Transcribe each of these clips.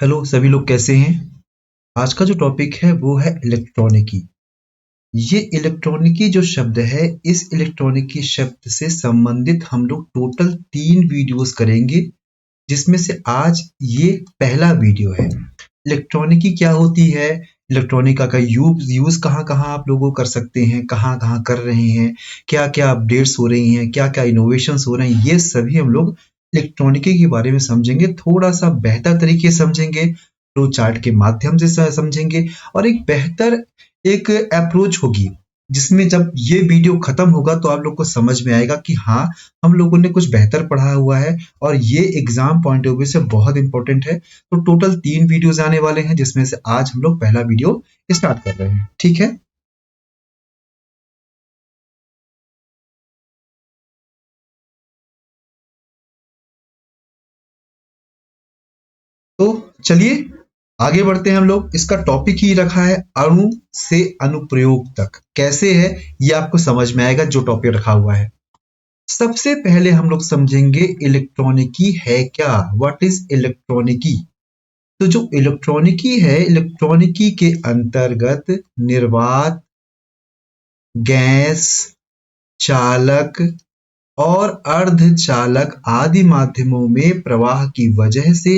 Hello सभी लोग कैसे हैं। आज का जो टॉपिक है वो है इलेक्ट्रॉनिकी। ये इलेक्ट्रॉनिकी जो शब्द है, इस इलेक्ट्रॉनिकी शब्द से संबंधित हम लोग टोटल 3 वीडियोस करेंगे, जिसमें से आज ये पहला वीडियो है। इलेक्ट्रॉनिकी क्या होती है, इलेक्ट्रॉनिका का यूज कहाँ कहाँ आप लोगों कर सकते हैं, कहाँ कहाँ कर रहे हैं, क्या क्या अपडेट्स हो रही हैं, क्या क्या इनोवेशंस हो रहे हैं, ये सभी हम लोग इलेक्ट्रॉनिकी के बारे में समझेंगे। थोड़ा सा बेहतर तरीके से समझेंगे, फ्लो चार्ट के माध्यम से समझेंगे, और एक बेहतर एक अप्रोच होगी, जिसमें जब ये वीडियो खत्म होगा तो आप लोग को समझ में आएगा कि हाँ, हम लोगों ने कुछ बेहतर पढ़ा हुआ है और ये एग्जाम पॉइंट ऑफ व्यू से बहुत इंपॉर्टेंट है। तो टोटल 3 वीडियोस आने वाले हैं, जिसमें से आज हम लोग पहला वीडियो स्टार्ट कर रहे हैं। ठीक है, तो चलिए आगे बढ़ते हैं। हम लोग इसका टॉपिक ही रखा है अणु से अनुप्रयोग तक। कैसे है ये आपको समझ में आएगा जो टॉपिक रखा हुआ है। सबसे पहले हम लोग समझेंगे इलेक्ट्रॉनिकी है क्या, व्हाट इज इलेक्ट्रॉनिकी। तो जो इलेक्ट्रॉनिकी है, इलेक्ट्रॉनिकी के अंतर्गत निर्वात, गैस, चालक और अर्धचालक आदि माध्यमों में प्रवाह की वजह से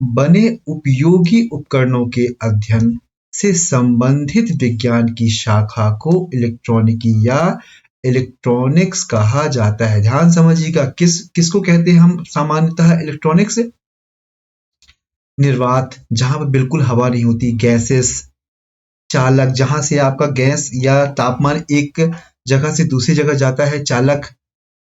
बने उपयोगी उपकरणों के अध्ययन से संबंधित विज्ञान की शाखा को इलेक्ट्रॉनिकी या इलेक्ट्रॉनिक्स कहा जाता है। ध्यान समझिएगा, किसको कहते हैं हम सामान्यतः इलेक्ट्रॉनिक्स। निर्वात, जहां पर बिल्कुल हवा नहीं होती, गैसेस। चालक, जहां से आपका गैस या तापमान एक जगह से दूसरी जगह जाता है, चालक।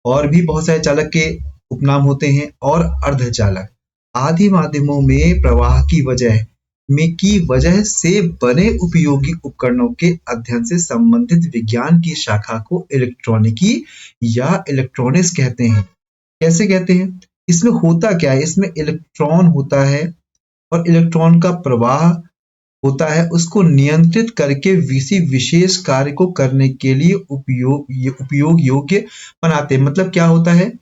और भी बहुत सारे चालक के उपनाम होते हैं। और अर्धचालक आदि माध्यमों में प्रवाह की वजह से बने उपयोगी उपकरणों के अध्ययन से संबंधित विज्ञान की शाखा को इलेक्ट्रॉनिकी या इलेक्ट्रॉनिक्स कहते हैं। कैसे कहते हैं, इसमें होता क्या है, इसमें इलेक्ट्रॉन होता है और इलेक्ट्रॉन का प्रवाह होता है, उसको नियंत्रित करके किसी विशेष कार्य को करने के लिए उपयोग योग्य बनाते हैं। मतलब क्या होता है,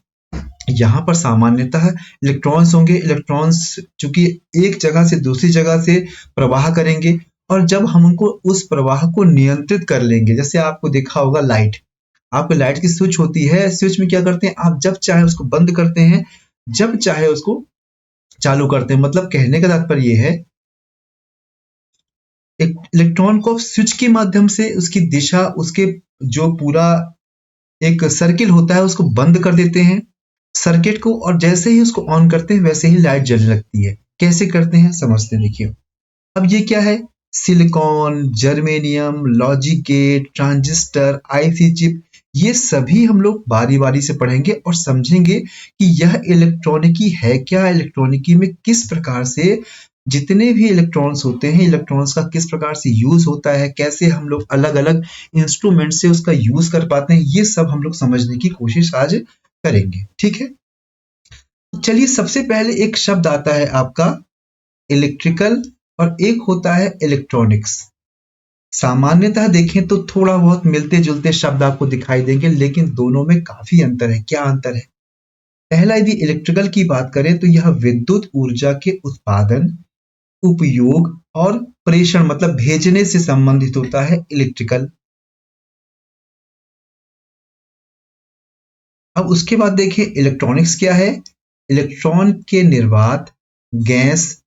यहाँ पर सामान्यतः इलेक्ट्रॉन्स होंगे। इलेक्ट्रॉन्स चूंकि एक जगह से दूसरी जगह से प्रवाह करेंगे, और जब हम उनको उस प्रवाह को नियंत्रित कर लेंगे, जैसे आपको देखा होगा लाइट, आपको लाइट की स्विच होती है, स्विच में क्या करते हैं, आप जब चाहे उसको बंद करते हैं, जब चाहे उसको चालू करते हैं। मतलब कहने का तात्पर्य यह है, एक इलेक्ट्रॉन को स्विच के माध्यम से उसकी दिशा, उसके जो पूरा एक सर्किल होता है उसको बंद कर देते हैं सर्किट को, और जैसे ही उसको ऑन करते हैं वैसे ही लाइट जलने लगती है। कैसे करते हैं समझते हैं, देखिए। अब ये क्या है, silicon, germanium, logic gate, transistor, IC chip, ये सभी हम लोग बारी बारी से पढ़ेंगे और समझेंगे कि यह इलेक्ट्रॉनिकी है क्या, इलेक्ट्रॉनिकी में किस प्रकार से जितने भी इलेक्ट्रॉन्स होते हैं, इलेक्ट्रॉन्स का किस प्रकार से यूज होता है, कैसे हम लोग अलग अलग इंस्ट्रूमेंट से उसका यूज कर पाते हैं, ये सब हम लोग समझने की कोशिश आज करेंगे। ठीक है, चलिए सबसे पहले एक शब्द आता है आपका इलेक्ट्रिकल, और एक होता है इलेक्ट्रॉनिक्स। सामान्यतः देखें तो थोड़ा बहुत मिलते जुलते शब्द आपको दिखाई देंगे, लेकिन दोनों में काफी अंतर है। क्या अंतर है, पहला यदि इलेक्ट्रिकल की बात करें तो यह विद्युत ऊर्जा के उत्पादन, उपयोग और प्रेषण मतलब भेजने से संबंधित होता है इलेक्ट्रिकल। अब उसके बाद देखिए इलेक्ट्रॉनिक्स क्या है, इलेक्ट्रॉन के निर्वात, गैस,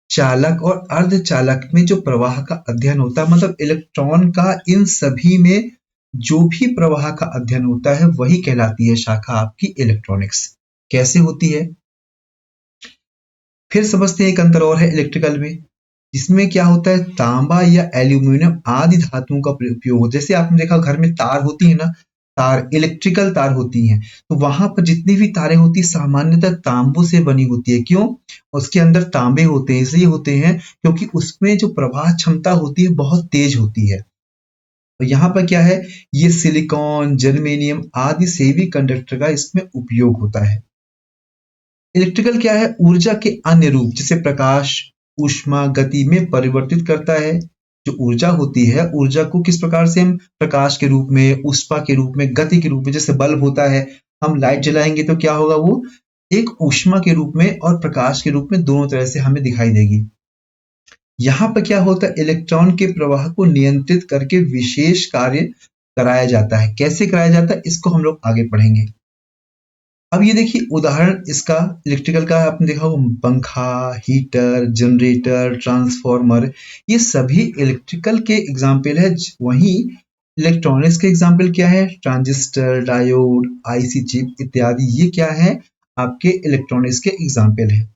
चालक और अर्धचालक में जो प्रवाह का अध्ययन होता है, मतलब इलेक्ट्रॉन का इन सभी में जो भी प्रवाह का अध्ययन होता है वही कहलाती है शाखा आपकी इलेक्ट्रॉनिक्स। कैसे होती है, फिर समझते हैं। एक अंतर और है इलेक्ट्रिकल में, जिसमें क्या होता है, तांबा या एल्यूमिनियम आदि धातुओं का उपयोग। जैसे आपने देखा घर में तार होती है ना, तार इलेक्ट्रिकल तार होती हैं, तो वहां पर जितनी भी तारें होती है सामान्यतः तांबों से बनी होती है। क्यों, उसके अंदर तांबे होते हैं, इसलिए होते हैं क्योंकि उसमें जो प्रवाह क्षमता होती है बहुत तेज होती है। और यहाँ पर क्या है, ये सिलिकॉन, जर्मेनियम आदि सेमी कंडक्टर का इसमें उपयोग होता है। इलेक्ट्रिकल क्या है, ऊर्जा के अन्य रूप जैसे प्रकाश, ऊष्मा, गति में परिवर्तित करता है। जो ऊर्जा होती है, ऊर्जा को किस प्रकार से हम प्रकाश के रूप में, ऊष्मा के रूप में, गति के रूप में, जैसे बल्ब होता है, हम लाइट जलाएंगे तो क्या होगा, वो एक ऊष्मा के रूप में और प्रकाश के रूप में दोनों तरह से हमें दिखाई देगी। यहाँ पर क्या होता है, इलेक्ट्रॉन के प्रवाह को नियंत्रित करके विशेष कार्य कराया जाता है। कैसे कराया जाता है इसको हम लोग आगे पढ़ेंगे। अब ये देखिए उदाहरण इसका इलेक्ट्रिकल का आपने देखा होगा, पंखा, हीटर, जनरेटर, ट्रांसफॉर्मर, ये सभी इलेक्ट्रिकल के एग्जाम्पल है। वहीं इलेक्ट्रॉनिक्स के एग्जाम्पल क्या है, ट्रांजिस्टर, डायोड, आईसी चिप इत्यादि, ये क्या है आपके इलेक्ट्रॉनिक्स के एग्जाम्पल है।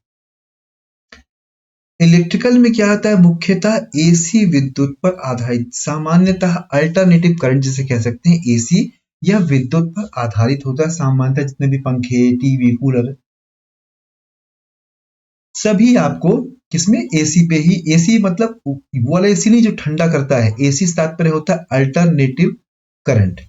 इलेक्ट्रिकल में क्या आता है, मुख्यतः एसी विद्युत पर आधारित, सामान्यतः अल्टरनेटिव करंट जिसे कह सकते हैं एसी, यह विद्युत पर आधारित होता है। सामान्यतः जितने भी पंखे, टीवी, कूलर सभी आपको किसमें, एसी पे ही। एसी मतलब वो वाला एसी नहीं जो ठंडा करता है, एसी से तात्पर्य होता है अल्टरनेटिव करंट।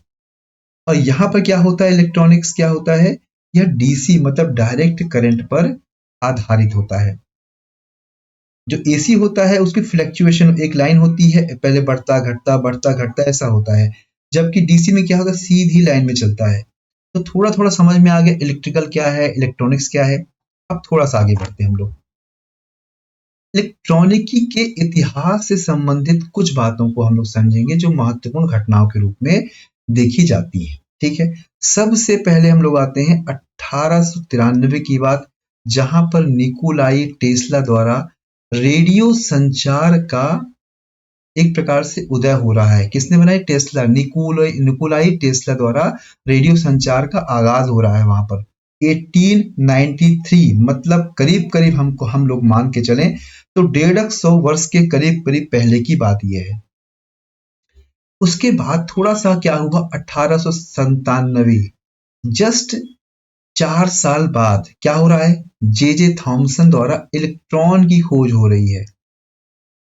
और यहां पर क्या होता है, इलेक्ट्रॉनिक्स क्या होता है, यह डीसी मतलब डायरेक्ट करंट पर आधारित होता है। जो एसी होता है उसकी फ्लैक्चुएशन एक लाइन होती है, पहले बढ़ता घटता ऐसा होता है। जबकि डीसी में क्या होगा, सीधी लाइन में चलता है। तो थोड़ा थोड़ा समझ में आ गया इलेक्ट्रिकल क्या है, इलेक्ट्रॉनिक्स क्या है। अब थोड़ा सा आगे बढ़ते हैं हम लोग। इलेक्ट्रॉनिकी के इतिहास से संबंधित कुछ बातों को हम लोग समझेंगे जो महत्वपूर्ण घटनाओं के रूप में देखी जाती है। ठीक है, सबसे पहले हम लोग आते हैं 1893 की बात, जहां पर निकोलाई टेस्ला द्वारा रेडियो संचार का एक प्रकार से उदय हो रहा है। किसने बनाई, टेस्ला, निकोलाई टेस्ला द्वारा रेडियो संचार का आगाज हो रहा है वहां पर 1893, मतलब करीब करीब हम लोग मान के चलें तो 150 वर्ष के करीब करीब पहले की बात यह है। उसके बाद थोड़ा सा क्या हुआ, 1897, जस्ट 4 साल बाद क्या हो रहा है, जे जे थॉमसन द्वारा इलेक्ट्रॉन की खोज हो रही है।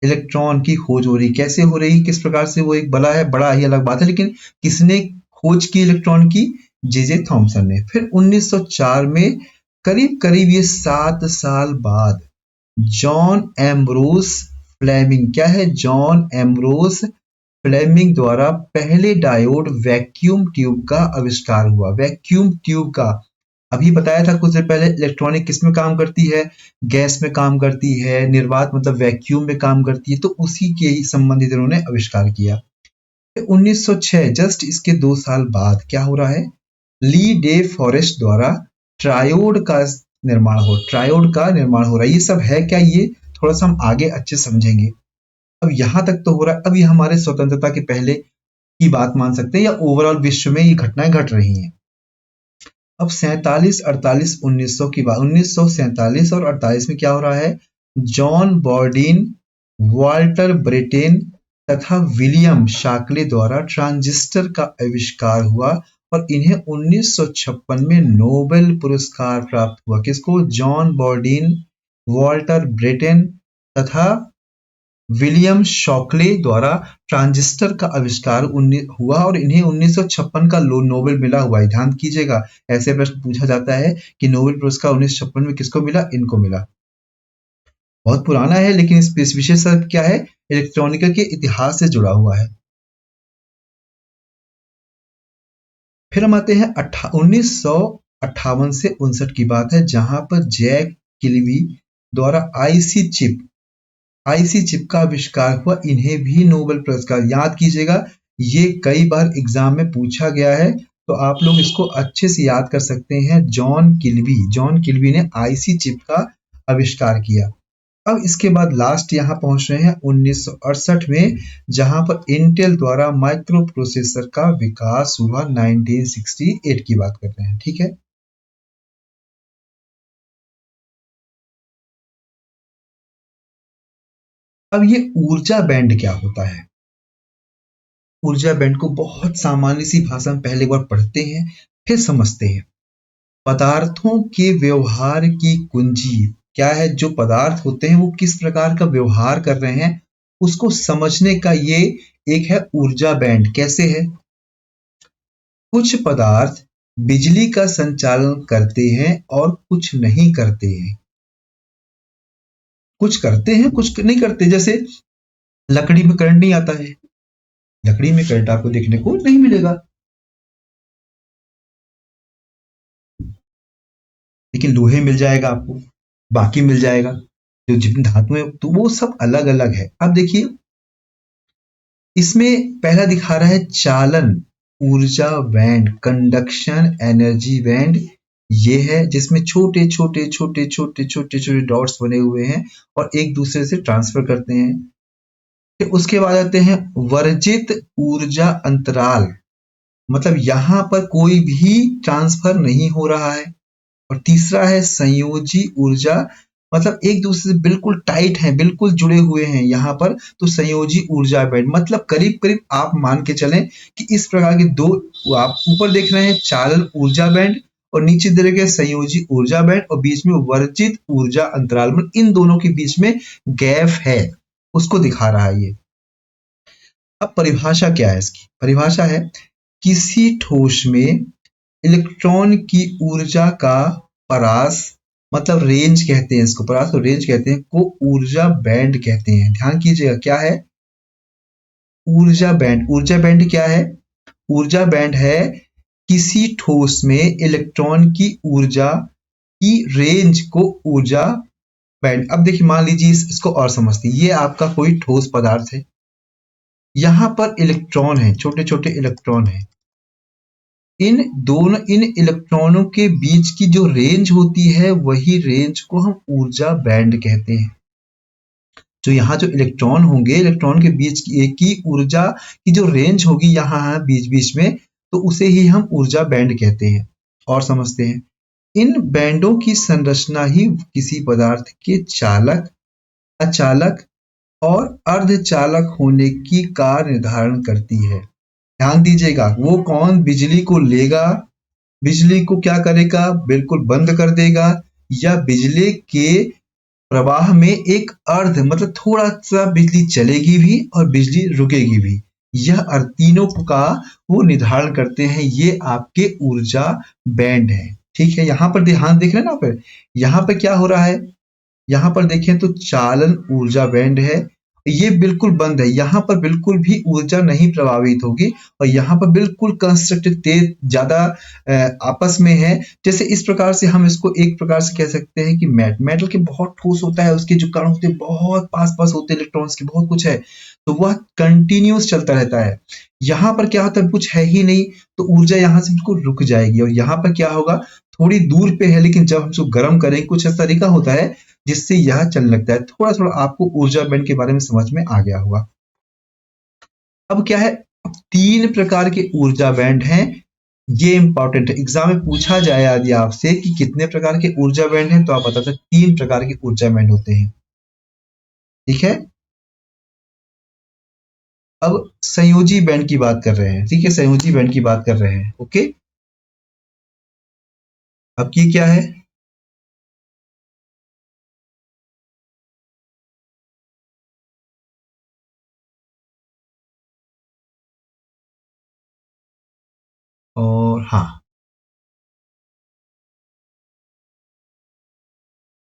इलेक्ट्रॉन की खोज हो रही, कैसे हो रही, किस प्रकार से, वो एक बड़ा है, बड़ा ही अलग बात है, लेकिन किसने खोज की इलेक्ट्रॉन की, जे जे थॉमसन ने। फिर 1904 में करीब करीब ये 7 साल बाद जॉन एम्ब्रोस फ्लेमिंग, क्या है, जॉन एम्ब्रोस फ्लेमिंग द्वारा पहले डायोड वैक्यूम ट्यूब का आविष्कार हुआ। वैक्यूम ट्यूब का, अभी बताया था कुछ देर पहले, इलेक्ट्रॉनिक किस में काम करती है, गैस में काम करती है, निर्वात मतलब वैक्यूम में काम करती है, तो उसी के ही संबंधित इन्होंने आविष्कार किया। 1906, जस्ट इसके 2 साल बाद क्या हो रहा है, ली डे फॉरेस्ट द्वारा ट्रायोड का निर्माण हो रहा है। ये सब है क्या, ये थोड़ा सा हम आगे अच्छे समझेंगे। अब यहां तक तो हो रहा है। अब ये हमारे स्वतंत्रता के पहले की बात मान सकते हैं, या ओवरऑल विश्व में ये घटनाएं घट रही हैं। अब 47, 48, 1900 की बात, 1947 और 48 में क्या हो रहा है, जॉन बॉर्डीन, वाल्टर ब्रेटेन तथा विलियम शाकले द्वारा ट्रांजिस्टर का आविष्कार हुआ और इन्हें 1956 में नोबेल पुरस्कार प्राप्त हुआ। किसको, जॉन बॉर्डीन, वाल्टर ब्रेटेन तथा विलियम शॉकले द्वारा ट्रांजिस्टर का आविष्कार हुआ और इन्हें 1956 का नोबेल मिला हुआ है। ध्यान कीजिएगा, ऐसे प्रश्न पूछा जाता है कि नोबेल पुरस्कार 1956 में किसको मिला, इनको मिला। बहुत पुराना है लेकिन इस विषय से क्या है, इलेक्ट्रॉनिका के इतिहास से जुड़ा हुआ है। फिर हम आते हैं 1958 से 59 की बात है, जहां पर जैक किलवी द्वारा आईसी चिप का आविष्कार हुआ। इन्हें भी नोबेल पुरस्कार, याद कीजिएगा ये कई बार एग्जाम में पूछा गया है, तो आप लोग इसको अच्छे से याद कर सकते हैं। जॉन किलवी ने आईसी चिप का आविष्कार किया। अब इसके बाद लास्ट यहां पहुंच रहे हैं 1968 में, जहां पर इंटेल द्वारा माइक्रो प्रोसेसर का विकास हुआ। 1968 की बात कर रहे हैं, ठीक है। अब ये ऊर्जा बैंड क्या होता है, ऊर्जा बैंड को बहुत सामान्य सी भाषा में पहले एक बार पढ़ते हैं फिर समझते हैं। पदार्थों के व्यवहार की कुंजी, क्या है, जो पदार्थ होते हैं वो किस प्रकार का व्यवहार कर रहे हैं उसको समझने का ये एक है ऊर्जा बैंड। कैसे है, कुछ पदार्थ बिजली का संचालन करते हैं और कुछ नहीं करते हैं, कुछ करते हैं कुछ नहीं करते। जैसे लकड़ी में करंट नहीं आता है, लकड़ी में करंट आपको देखने को नहीं मिलेगा। लेकिन लोहे मिल जाएगा आपको, बाकी मिल जाएगा जो जिन धातुएं, तो वो सब अलग अलग है। अब देखिए इसमें पहला दिखा रहा है चालन ऊर्जा बैंड, कंडक्शन एनर्जी बैंड। ये है जिसमें छोटे छोटे छोटे छोटे छोटे छोटे डॉट्स बने हुए हैं और एक दूसरे से ट्रांसफर करते हैं। फिर उसके बाद आते हैं वर्जित ऊर्जा अंतराल, मतलब यहां पर कोई भी ट्रांसफर नहीं हो रहा है। और तीसरा है संयोजी ऊर्जा, मतलब एक दूसरे से बिल्कुल टाइट हैं, बिल्कुल जुड़े हुए हैं यहाँ पर, तो संयोजी ऊर्जा बैंड, मतलब करीब करीब आप मान के चलें कि इस प्रकार के दो, आप ऊपर देख रहे हैं चालन ऊर्जा बैंड और नीचे दे रखे संयोजी ऊर्जा बैंड और बीच में वर्जित ऊर्जा अंतराल, मतलब इन दोनों के बीच में गैप है, उसको दिखा रहा है ये। अब परिभाषा क्या है इसकी? परिभाषा है किसी ठोस में इलेक्ट्रॉन की ऊर्जा का परास, मतलब रेंज कहते हैं इसको, परास और रेंज कहते हैं, को ऊर्जा बैंड कहते हैं। ध्यान कीजिएगा क्या है ऊर्जा बैंड। ऊर्जा बैंड क्या है? ऊर्जा बैंड है किसी ठोस में इलेक्ट्रॉन की ऊर्जा की रेंज को ऊर्जा बैंड। अब देखिए मान लीजिए इसको और समझते हैं, ये आपका कोई ठोस पदार्थ है, यहां पर इलेक्ट्रॉन है, छोटे छोटे इलेक्ट्रॉन है, इन इलेक्ट्रॉनों के बीच की जो रेंज होती है वही रेंज को हम ऊर्जा बैंड कहते हैं। जो यहाँ जो इलेक्ट्रॉन होंगे, इलेक्ट्रॉन के बीच की ऊर्जा की जो रेंज होगी यहाँ बीच बीच में, तो उसे ही हम ऊर्जा बैंड कहते हैं। और समझते हैं इन बैंडों की संरचना ही किसी पदार्थ के चालक, अचालक और अर्धचालक होने की का निर्धारण करती है। ध्यान दीजिएगा, वो कौन बिजली को लेगा, बिजली को क्या करेगा, बिल्कुल बंद कर देगा, या बिजली के प्रवाह में एक अर्ध, मतलब थोड़ा सा बिजली चलेगी भी और बिजली रुकेगी भी, यह तीनों का वो निर्धारण करते हैं, ये आपके ऊर्जा बैंड है। ठीक है, यहाँ पर ध्यान देख रहे हैं ना, फिर यहाँ पर क्या हो रहा है, यहाँ पर देखें तो चालन ऊर्जा बैंड है, ये बिल्कुल बंद है, यहाँ पर बिल्कुल भी ऊर्जा नहीं प्रभावित होगी और यहाँ पर बिल्कुल कंस्ट्रक्टिव तेज ज्यादा आपस में है। जैसे इस प्रकार से हम इसको एक प्रकार से कह सकते हैं कि मेटल के बहुत ठोस होता है, उसके जो कण होते हैं बहुत पास पास होते हैं, इलेक्ट्रॉन्स की बहुत कुछ है, तो वह कंटिन्यूस चलता रहता है। यहाँ पर क्या होता है, कुछ है ही नहीं, तो ऊर्जा यहाँ से बिल्कुल रुक जाएगी और यहाँ पर क्या होगा, थोड़ी दूर पे है, लेकिन जब हम इसको गर्म करेंगे कुछ ऐसा तरीका होता है जिससे यह चलने लगता है। थोड़ा थोड़ा आपको ऊर्जा बैंड के बारे में समझ में आ गया होगा। अब क्या है, अब 3 प्रकार के ऊर्जा बैंड हैं, ये इंपॉर्टेंट है, एग्जाम में पूछा जाए यदि आपसे कि कितने प्रकार के ऊर्जा बैंड हैं, तो आप बता सकते 3 प्रकार के ऊर्जा बैंड होते हैं। ठीक है, अब संयोजी बैंड की बात कर रहे हैं। ठीक है, संयोजी बैंड की बात कर रहे हैं। ओके, अब ये क्या है, और हाँ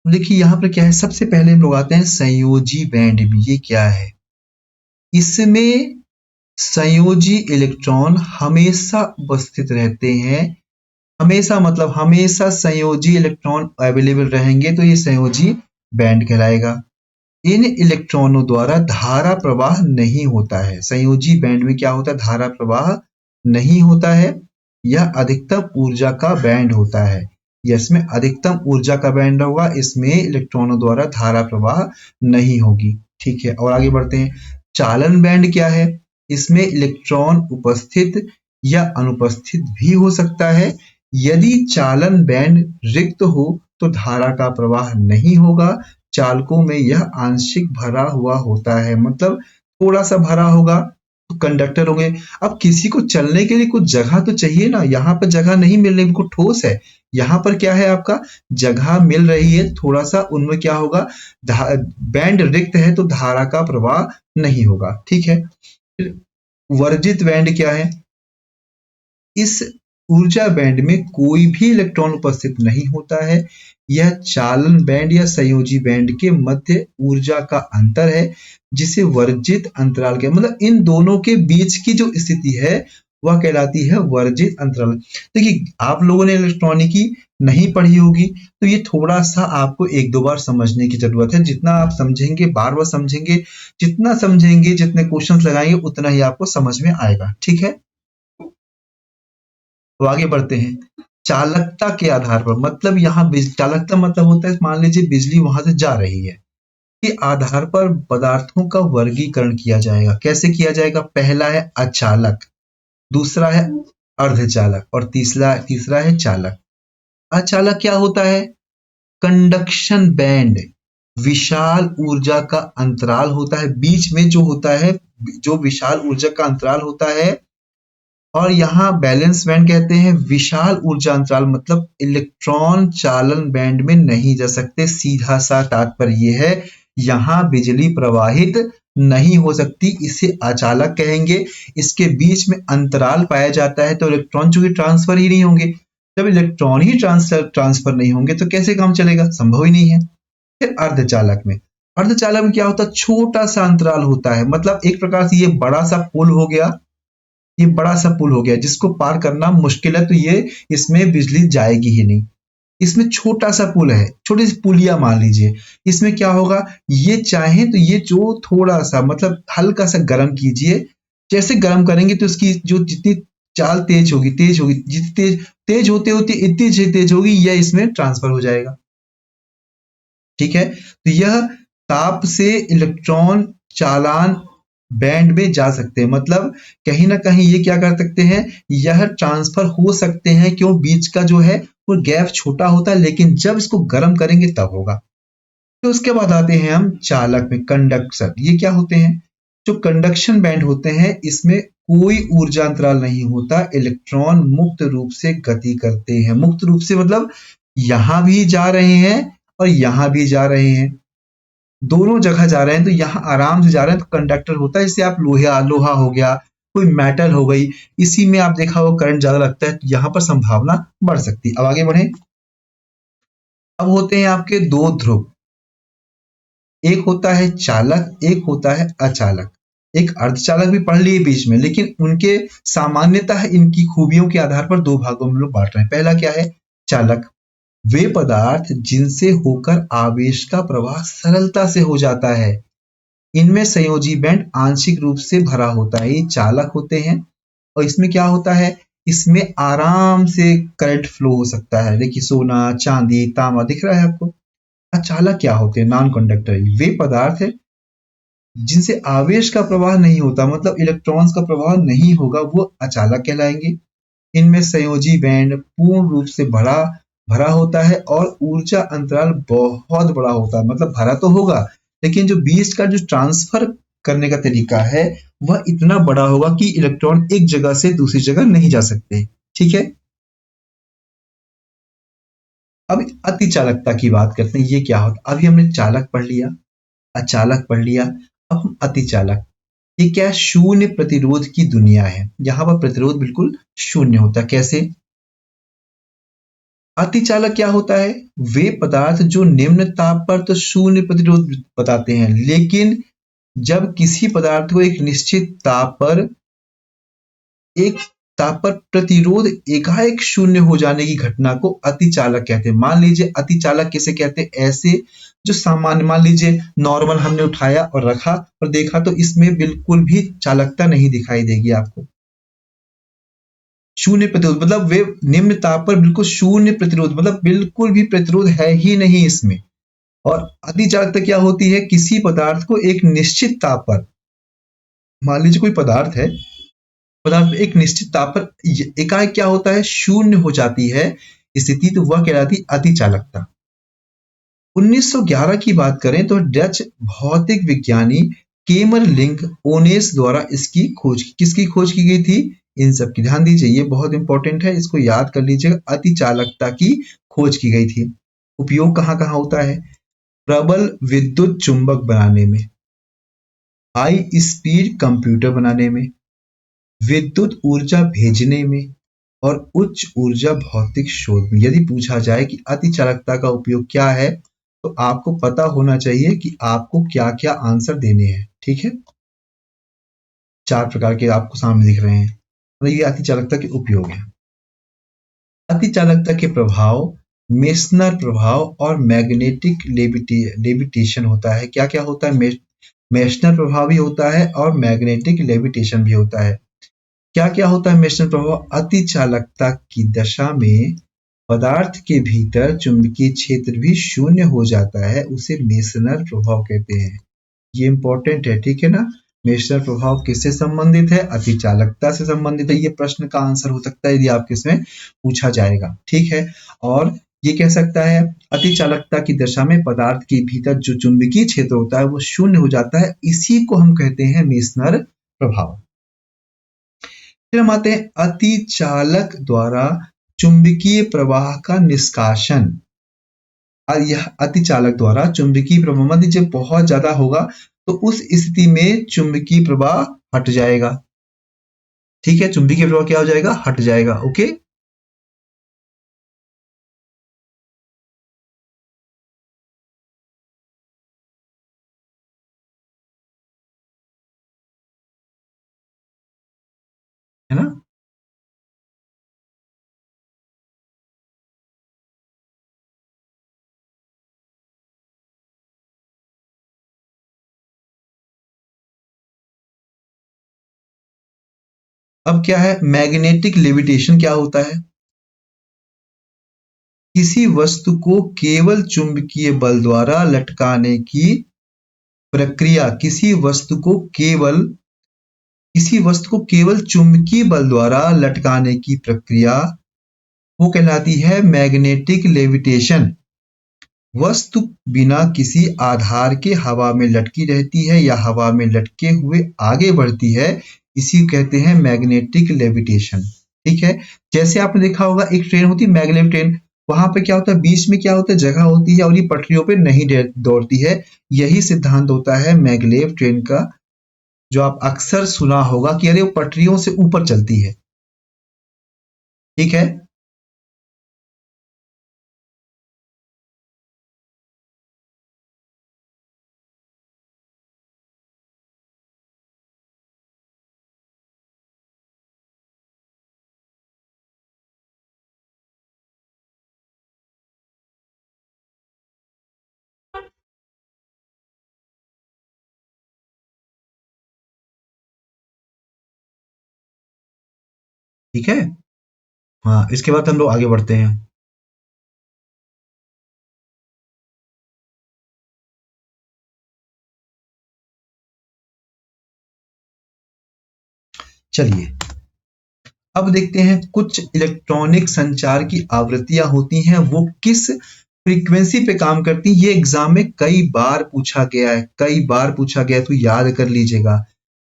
देखिए यहाँ पर क्या है, सबसे पहले हम लोग आते हैं संयोजी बैंड में। ये क्या है, इसमें संयोजी इलेक्ट्रॉन हमेशा उपस्थित रहते हैं, हमेशा मतलब हमेशा संयोजी इलेक्ट्रॉन अवेलेबल रहेंगे, तो ये संयोजी बैंड कहलाएगा। इन इलेक्ट्रॉनों द्वारा धारा प्रवाह नहीं होता है। संयोजी बैंड में क्या होता है, धारा प्रवाह नहीं होता है, यह अधिकतम ऊर्जा का बैंड होता है। इसमें अधिकतम ऊर्जा का बैंड होगा, इसमें इलेक्ट्रॉनों द्वारा धारा प्रवाह नहीं होगी। ठीक है, और आगे बढ़ते हैं। चालन बैंड क्या है, इसमें इलेक्ट्रॉन उपस्थित या अनुपस्थित भी हो सकता है। यदि चालन बैंड रिक्त हो तो धारा का प्रवाह नहीं होगा, चालकों में यह आंशिक भरा हुआ होता है, मतलब थोड़ा सा भरा होगा तो कंडक्टर होंगे। अब किसी को चलने के लिए कुछ जगह तो चाहिए ना, यहाँ पर जगह नहीं मिल रही, बिल्कुल ठोस है, यहाँ पर क्या है आपका जगह मिल रही है थोड़ा सा, उनमें क्या होगा, बैंड रिक्त है तो धारा का प्रवाह नहीं होगा। ठीक है, वर्जित बैंड क्या है, इस ऊर्जा बैंड में कोई भी इलेक्ट्रॉन उपस्थित नहीं होता है, यह चालन बैंड या संयोजी बैंड के मध्य ऊर्जा का अंतर है जिसे वर्जित अंतराल के, मतलब इन दोनों के बीच की जो स्थिति है वह कहलाती है वर्जित अंतराल। देखिए, आप लोगों ने इलेक्ट्रॉनिकी नहीं पढ़ी होगी, तो ये थोड़ा सा आपको एक दो बार समझने की जरूरत है। जितना आप समझेंगे, बार बार समझेंगे, जितना समझेंगे, जितने क्वेश्चंस लगाएंगे, उतना ही आपको समझ में आएगा। ठीक है, तो आगे बढ़ते हैं। चालकता के आधार पर, मतलब यहाँ चालकता मतलब होता है, मान लीजिए बिजली वहां से जा रही है, के आधार पर पदार्थों का वर्गीकरण किया जाएगा। कैसे किया जाएगा? पहला है अचालक, दूसरा है अर्धचालक और तीसरा तीसरा है चालक। अचालक क्या होता है? कंडक्शन बैंड, विशाल ऊर्जा का अंतराल होता है, बीच में जो होता है, जो विशाल ऊर्जा का अंतराल होता है, और यहाँ बैलेंस बैंड कहते हैं। विशाल ऊर्जा अंतराल मतलब इलेक्ट्रॉन चालन बैंड में नहीं जा सकते। सीधा सा तात्पर्य ये है, यहाँ बिजली प्रवाहित नहीं हो सकती, इसे अचालक कहेंगे। इसके बीच में अंतराल पाया जाता है, तो इलेक्ट्रॉन चूंकि ट्रांसफर ही नहीं होंगे, जब इलेक्ट्रॉन ही ट्रांसफर नहीं होंगे तो कैसे काम चलेगा? संभव ही नहीं है। फिर अर्धचालक में, अर्धचालक में क्या होता है? छोटा सा अंतराल होता है, मतलब एक प्रकार से ये बड़ा सा पुल हो गया, ये बड़ा सा पुल हो गया जिसको पार करना मुश्किल है, तो ये इसमें बिजली जाएगी ही नहीं। इसमें छोटा सा पुल है, छोटी सी पुलिया मान लीजिए, इसमें क्या होगा? ये चाहे तो ये जो थोड़ा सा मतलब हल्का सा गर्म कीजिए, जैसे गर्म करेंगे तो इसकी जो जितनी चाल तेज होगी, जितनी तेज तेज होते होते इतनी तेज होगी, यह इसमें ट्रांसफर हो जाएगा। ठीक है, तो यह ताप से इलेक्ट्रॉन चालान बैंड में जा सकते हैं, मतलब कहीं ना कहीं ये क्या कर सकते हैं, यह ट्रांसफर हो सकते हैं। क्यों? बीच का जो है वो गैप छोटा होता है, लेकिन जब इसको गर्म करेंगे तब होगा। तो उसके बाद आते हैं हम चालक में, कंडक्टर। ये क्या होते हैं? जो कंडक्शन बैंड होते हैं, इसमें कोई ऊर्जा अंतराल नहीं होता, इलेक्ट्रॉन मुक्त रूप से गति करते हैं। मुक्त रूप से मतलब यहां भी जा रहे हैं और यहां भी जा रहे हैं, दोनों जगह जा रहे हैं, तो यहाँ आराम से जा रहे हैं, तो कंडक्टर होता है। इससे आप लोहा लोहा हो गया, कोई मेटल हो गई, इसी में आप देखा हो करंट ज्यादा लगता है, तो यहाँ पर संभावना बढ़ सकती है। अब आगे बढ़े। अब होते हैं आपके दो ध्रुव, एक होता है चालक, एक होता है अचालक। एक अर्धचालक भी पढ़ लिए बीच में, लेकिन उनके सामान्यतः इनकी खूबियों के आधार पर दो भागों में लोग बांट रहे हैं। पहला क्या है? चालक, वे पदार्थ जिनसे होकर आवेश का प्रवाह सरलता से हो जाता है, इनमें संयोजी बैंड आंशिक रूप से भरा होता है, ये चालक होते हैं। और इसमें क्या होता है? इसमें आराम से करंट फ्लो हो सकता है। देखिए, सोना, चांदी, तांबा दिख रहा है आपको। अचालक क्या होते हैं? नॉन कंडक्टर, वे पदार्थ है जिनसे आवेश का प्रवाह नहीं होता, मतलब इलेक्ट्रॉन्स का प्रवाह नहीं होगा, वो अचालक कहलाएंगे। इनमें संयोजी बैंड पूर्ण रूप से भरा भरा होता है और ऊर्जा अंतराल बहुत बड़ा होता है, मतलब भरा तो होगा, लेकिन जो बीच का जो ट्रांसफर करने का तरीका है वह इतना बड़ा होगा कि इलेक्ट्रॉन एक जगह से दूसरी जगह नहीं जा सकते। ठीक है, अब अति चालकता की बात करते हैं। ये क्या होता है? अभी हमने चालक पढ़ लिया, अचालक पढ़ लिया, अब हम अति चालक। ये क्या? शून्य प्रतिरोध की दुनिया है, यहाँ पर प्रतिरोध बिल्कुल शून्य होता है। कैसे? अतिचालक क्या होता है? वे पदार्थ जो निम्न ताप पर तो शून्य प्रतिरोध बताते हैं, लेकिन जब किसी पदार्थ को एक ताप पर प्रतिरोध एकाएक शून्य हो जाने की घटना को अतिचालक कहते हैं। मान लीजिए अतिचालक किसे कहते हैं? ऐसे जो सामान्य, मान लीजिए नॉर्मल हमने उठाया और रखा और देखा, तो इसमें बिल्कुल भी चालकता नहीं दिखाई देगी आपको। शून्य प्रतिरोध मतलब वे निम्न ताप पर बिल्कुल शून्य प्रतिरोध, मतलब बिल्कुल भी प्रतिरोध है ही नहीं इसमें। और अति चालकता क्या होती है? किसी पदार्थ को एक निश्चित ताप पर, मान लीजिए कोई पदार्थ है, पदार्थ एक निश्चित ताप पर एकाएक क्या होता है? शून्य हो जाती है स्थिति, तो वह कहलाती अति चालकता। 1911 की बात करें तो डच भौतिक विज्ञानी केमरलिंग ओनेस द्वारा इसकी खोज, किसकी खोज की गई थी? इन सब की ध्यान दीजिए, ये बहुत इंपॉर्टेंट है, इसको याद कर लीजिएगा। अति चालकता की खोज की गई थी। उपयोग कहाँ कहाँ होता है? प्रबल विद्युत चुंबक बनाने में, हाई स्पीड कंप्यूटर बनाने में, विद्युत ऊर्जा भेजने में, और उच्च ऊर्जा भौतिक शोध में। यदि पूछा जाए कि अति चालकता का उपयोग क्या है, तो आपको पता होना चाहिए कि आपको क्या क्या आंसर देने हैं। ठीक है, चार प्रकार के आपको सामने दिख रहे हैं। ये अति चालकता के उपयोग है। अति चालकता के प्रभाव मेसनर प्रभाव और मैग्नेटिक लेविटेशन होता है। क्या क्या होता है? मेसनर प्रभाव भी होता है और मैग्नेटिक लेविटेशन भी होता है। क्या क्या होता है मेसनर प्रभाव? अति चालकता की दशा में पदार्थ के भीतर चुंबकीय क्षेत्र भी शून्य हो जाता है, उसे मेसनर प्रभाव कहते हैं। ये इंपॉर्टेंट है, ठीक है ना। मेसनर प्रभाव किससे संबंधित है? अति चालकता से संबंधित है। ये प्रश्न का आंसर हो सकता है यदि आपके इसमें पूछा जाएगा, ठीक है। और ये कह सकता है अति चालकता की दशा में पदार्थ के भीतर जो चुंबकीय क्षेत्र होता है वो शून्य हो जाता है, इसी को हम कहते हैं मेसनर प्रभाव। फिर हम आते हैं अति चालक द्वारा चुंबकीय प्रवाह का निष्कासन। यह अति चालक द्वारा चुंबकीय प्रवाह जब बहुत ज्यादा होगा तो उस स्थिति में चुंबकीय प्रवाह हट जाएगा, ठीक है। चुंबकीय प्रवाह क्या हो जाएगा? हट जाएगा, ओके। है ना। अब क्या है मैग्नेटिक लेविटेशन? क्या होता है? किसी वस्तु को केवल चुंबकीय बल द्वारा लटकाने की प्रक्रिया, किसी वस्तु को केवल चुंबकीय बल द्वारा लटकाने की प्रक्रिया वो कहलाती है मैग्नेटिक लेविटेशन। वस्तु बिना किसी आधार के हवा में लटकी रहती है या हवा में लटके हुए आगे बढ़ती है, इसी कहते हैं मैग्नेटिक लेविटेशन, ठीक है। जैसे आपने देखा होगा एक ट्रेन होती है मैग्नेटिक ट्रेन, वहां पे क्या होता है बीच में क्या होता है जगह होती है और ये पटरियों पे नहीं दौड़ती है। यही सिद्धांत होता है मैग्लेव ट्रेन का, जो आप अक्सर सुना होगा कि अरे वो पटरियों से ऊपर चलती है, ठीक है। ठीक है। हाँ, इसके बाद हम लोग आगे बढ़ते हैं। चलिए अब देखते हैं कुछ इलेक्ट्रॉनिक संचार की आवृत्तियां होती हैं वो किस फ्रीक्वेंसी पे काम करती हैं। ये एग्जाम में कई बार पूछा गया है, कई बार पूछा गया है, तो याद कर लीजिएगा।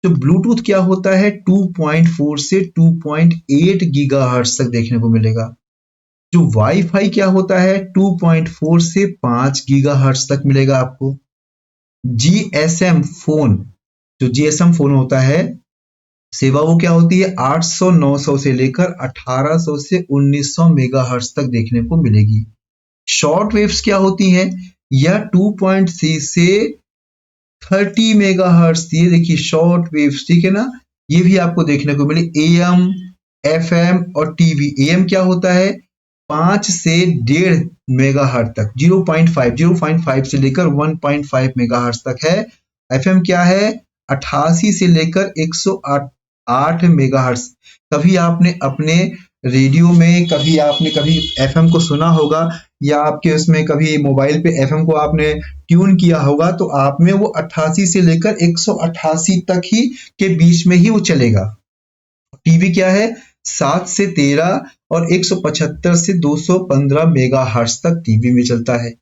तो ब्लूटूथ क्या होता है 2.4 से 2.8 गीगाहर्ट्ज तक देखने को मिलेगा। जो वाईफाई क्या होता है 2.4 से 5 गीगाहर्ट्ज तक मिलेगा आपको। जीएसएम फोन, जो जीएसएम फोन होता है सेवा वो क्या होती है 800 900 से लेकर 1800 से 1900 मेगाहर्ट्ज तक देखने को मिलेगी। शॉर्ट वेव्स क्या होती हैं? यह 2.3 से 30 मेगाहर्ट्ज, ये देखिए शॉर्ट वेव्स, ठीक है ना। ये भी आपको देखने को मिले। एएम, एफएम और टीवी। एएम क्या होता है 5 से 1.5 मेगाहर्ट्ज तक, 0.5 से लेकर 1.5 मेगाहर्ट्ज तक है। एफएम क्या है 88 से लेकर 108 मेगाहर्ट्ज। कभी आपने अपने रेडियो में कभी एफएम को सुना होगा या आपके उसमें कभी मोबाइल पे एफएम को आपने ट्यून किया होगा तो आप में वो 88 से लेकर 188 तक ही के बीच में ही वो चलेगा। टीवी क्या है 7 से 13 और 175 से 215 मेगाहर्ट्ज तक टीवी में चलता है।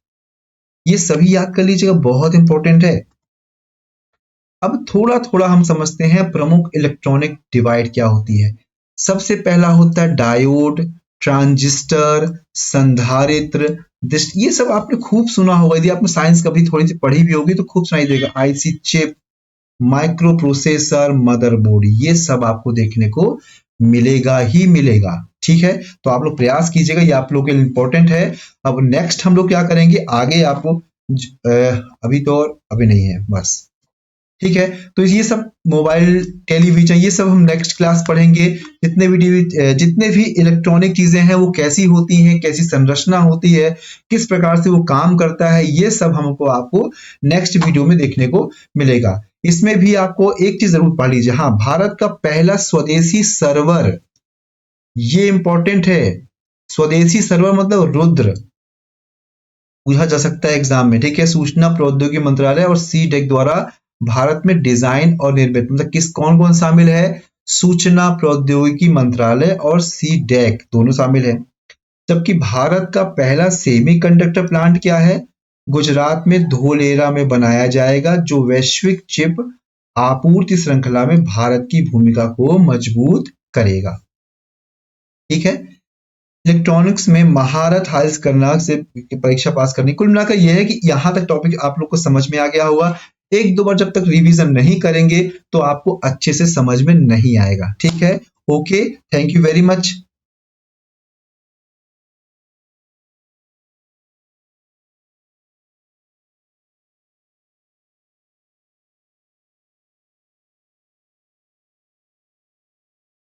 ये सभी याद कर लीजिएगा, बहुत इंपॉर्टेंट है। अब थोड़ा थोड़ा हम समझते हैं प्रमुख इलेक्ट्रॉनिक डिवाइड क्या होती है। सबसे पहला होता है डायोड, ट्रांजिस्टर, संधारित्र। ये सब आपने खूब सुना होगा, यदि आपने साइंस कभी थोड़ी सी पढ़ी भी होगी तो खूब सुनाई देगा। IC chip, micro processor, motherboard, ये सब आपको देखने को मिलेगा ही मिलेगा, ठीक है। तो आप लोग प्रयास कीजिएगा, ये आप लोग के लिए इंपॉर्टेंट है। अब नेक्स्ट हम लोग क्या करेंगे आगे आपको अभी तो अभी नहीं है बस। ठीक है। तो ये सब मोबाइल, टेलीविजन, ये सब हम नेक्स्ट क्लास पढ़ेंगे। जितने भी इलेक्ट्रॉनिक चीजें हैं वो कैसी होती हैं, कैसी संरचना होती है, किस प्रकार से वो काम करता है, ये सब हमको आपको नेक्स्ट वीडियो में देखने को मिलेगा। इसमें भी आपको एक चीज जरूर पढ़ लीजिए, हाँ, भारत का पहला स्वदेशी सर्वर, ये इंपॉर्टेंट है। स्वदेशी सर्वर मतलब रुद्र, पूछा जा सकता है एग्जाम में, ठीक है। सूचना प्रौद्योगिकी मंत्रालय और सी डेक द्वारा भारत में डिजाइन और निर्मित, मतलब किस कौन कौन शामिल है, सूचना प्रौद्योगिकी मंत्रालय और सी डेक दोनों शामिल है। जबकि भारत का पहला सेमीकंडक्टर प्लांट क्या है, गुजरात में धोलेरा में बनाया जाएगा, जो वैश्विक चिप आपूर्ति श्रृंखला में भारत की भूमिका को मजबूत करेगा। ठीक है। इलेक्ट्रॉनिक्स में महारत हासिल करना से परीक्षा पास करनी, कुल मिलाकर यह है कि यहां तक टॉपिक आप लोग को समझ में आ गया होगा। एक दो बार जब तक रिवीजन नहीं करेंगे तो आपको अच्छे से समझ में नहीं आएगा। ठीक है, okay, thank you very much.